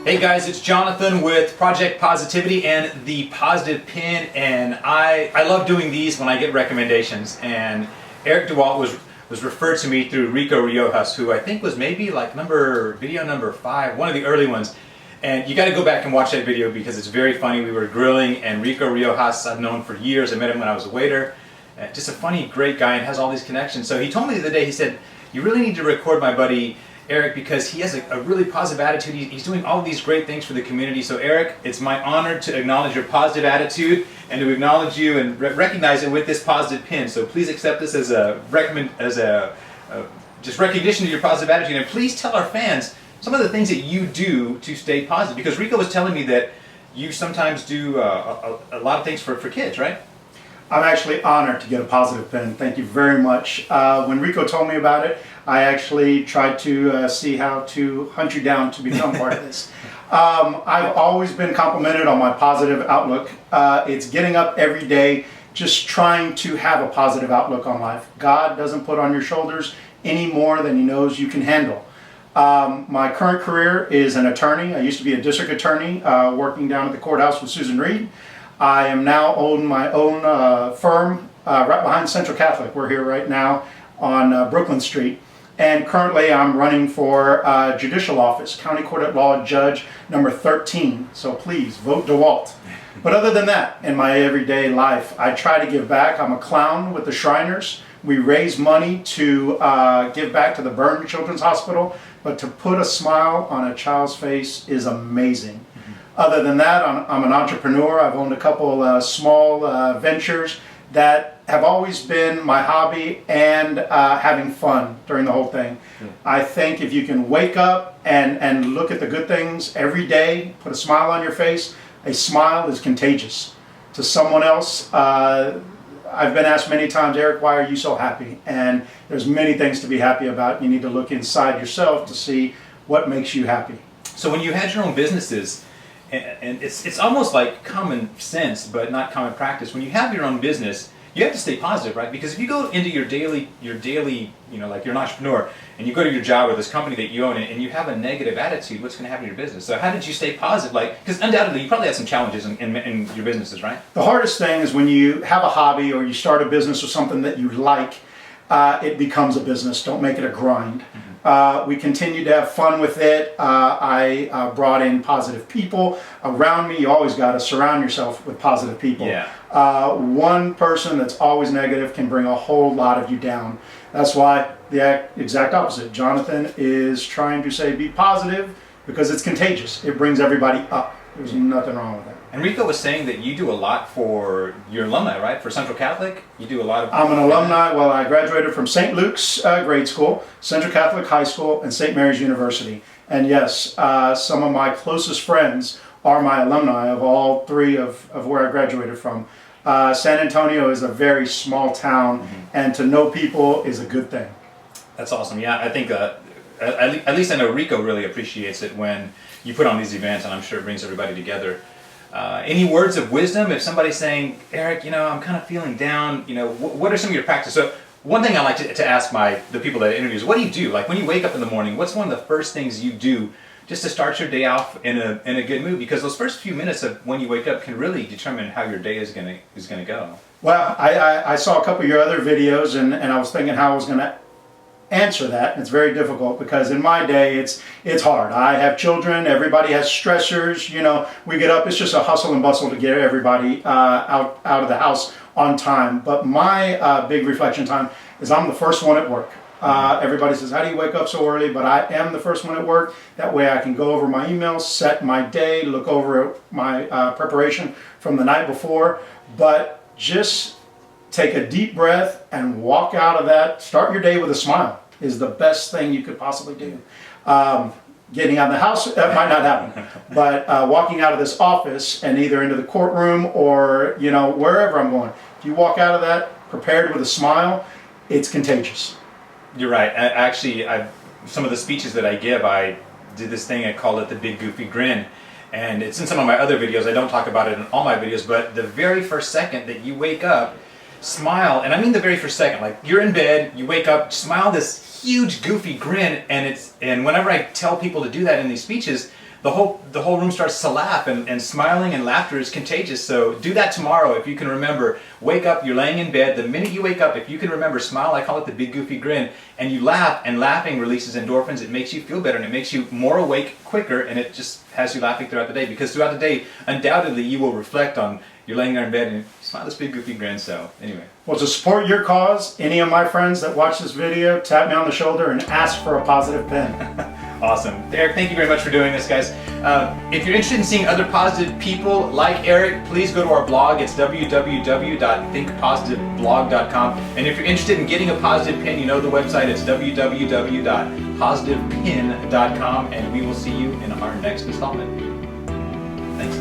Hey guys, it's Jonathan with Project Positivity and the Positive Pin, and I love doing these when I get recommendations. And Eric DeWalt was referred to me through Rico Riojas, who I think was maybe like video number 5, one of the early ones. And you got to go back and watch that video because it's very funny. We were grilling, and Rico Riojas I've known for years. I met him when I was a waiter. Just a funny, great guy, and has all these connections. So he told me the other day, he said, "You really need to record my buddy Eric because he has a really positive attitude. He's doing all these great things for the community." So Eric, it's my honor to acknowledge your positive attitude and to acknowledge you and recognize it with this positive pin. So please accept this as just recognition of your positive attitude, and please tell our fans some of the things that you do to stay positive. Because Rico was telling me that you sometimes do a lot of things for kids, right? I'm actually honored to get a positive pin. Thank you very much. When Rico told me about it, I actually tried to see how to hunt you down to become part of this. I've always been complimented on my positive outlook. It's getting up every day, just trying to have a positive outlook on life. God doesn't put on your shoulders any more than He knows you can handle. My current career is an attorney. I used to be a district attorney working down at the courthouse with Susan Reed. I am now own my own firm right behind Central Catholic. We're here right now on Brooklyn Street. And currently I'm running for judicial office, County Court at Law Judge number 13. So please vote DeWalt. But other than that, in my everyday life, I try to give back. I'm a clown with the Shriners. We raise money to give back to the Burn Children's Hospital. But to put a smile on a child's face is amazing. Other than that, I'm an entrepreneur. I've owned a couple small ventures that have always been my hobby and having fun during the whole thing. I think if you can wake up and look at the good things every day, put a smile on your face, a smile is contagious to someone else. I've been asked many times, "Eric, why are you so happy?" And there's many things to be happy about. You need to look inside yourself to see what makes you happy. So when you had your own businesses, and it's almost like common sense, but not common practice. When you have your own business, you have to stay positive, right? Because if you go into your daily, like you're an entrepreneur, and you go to your job or this company that you own, and you have a negative attitude, what's going to happen to your business? So how did you stay positive? Because undoubtedly you probably had some challenges in your businesses, right? The hardest thing is when you have a hobby or you start a business or something that you like, it becomes a business. Don't make it a grind. We continue to have fun with it. I brought in positive people around me. You always got to surround yourself with positive people. Yeah. One person that's always negative can bring a whole lot of you down. That's why the exact opposite. Jonathan is trying to say be positive because it's contagious. It brings everybody up. There's nothing wrong with that. And Rico was saying that you do a lot for your alumni, right? For Central Catholic, you do a lot of... I'm an alumni. Well, I graduated from St. Luke's grade school, Central Catholic High School, and St. Mary's University. And yes, some of my closest friends are my alumni of all three of where I graduated from. San Antonio is a very small town, and to know people is a good thing. That's awesome. Yeah, I think at least I know Rico really appreciates it when you put on these events, and I'm sure it brings everybody together. Any words of wisdom if somebody's saying, "Eric, I'm kind of feeling down, what are some of your practices?" So one thing I like to ask the people that I interview is, what do you do? Like when you wake up in the morning, what's one of the first things you do just to start your day off in a good mood? Because those first few minutes of when you wake up can really determine how your day is gonna go. Well, I saw a couple of your other videos, and I was thinking how I was going to answer that. And it's very difficult because in my day it's hard. I have children, everybody has stressors, we get up, it's just a hustle and bustle to get everybody out of the house on time. But my big reflection time is I'm the first one at work. Everybody says, "How do you wake up so early?" But I am the first one at work. That way I can go over my emails, set my day, look over my preparation from the night before. But just take a deep breath and walk out of that. Start your day with a smile is the best thing you could possibly do. Getting out of the house, that might not happen. But walking out of this office and either into the courtroom or wherever I'm going, if you walk out of that prepared with a smile, it's contagious. You're right. Some of the speeches that I give, I did this thing, I call it the big goofy grin. And it's in some of my other videos. I don't talk about it in all my videos, but the very first second that you wake up, smile, and I mean the very first second, like you're in bed, you wake up, smile this huge goofy grin, and whenever I tell people to do that in these speeches, the whole room starts to laugh, and smiling and laughter is contagious. So do that tomorrow if you can remember. Wake up, you're laying in bed, the minute you wake up, if you can remember, smile, I call it the big goofy grin, and you laugh, and laughing releases endorphins. It makes you feel better, and it makes you more awake quicker, and it just has you laughing throughout the day, because throughout the day, undoubtedly, you will reflect on, you're laying there in bed and you smile this big goofy grin. So anyway. Well, to support your cause, any of my friends that watch this video, tap me on the shoulder and ask for a positive pin. Awesome. Eric, thank you very much for doing this, guys. If you're interested in seeing other positive people like Eric, please go to our blog. It's www.thinkpositiveblog.com. And if you're interested in getting a positive pin, you know the website. It's www.positivepin.com. And we will see you in our next installment. Thanks.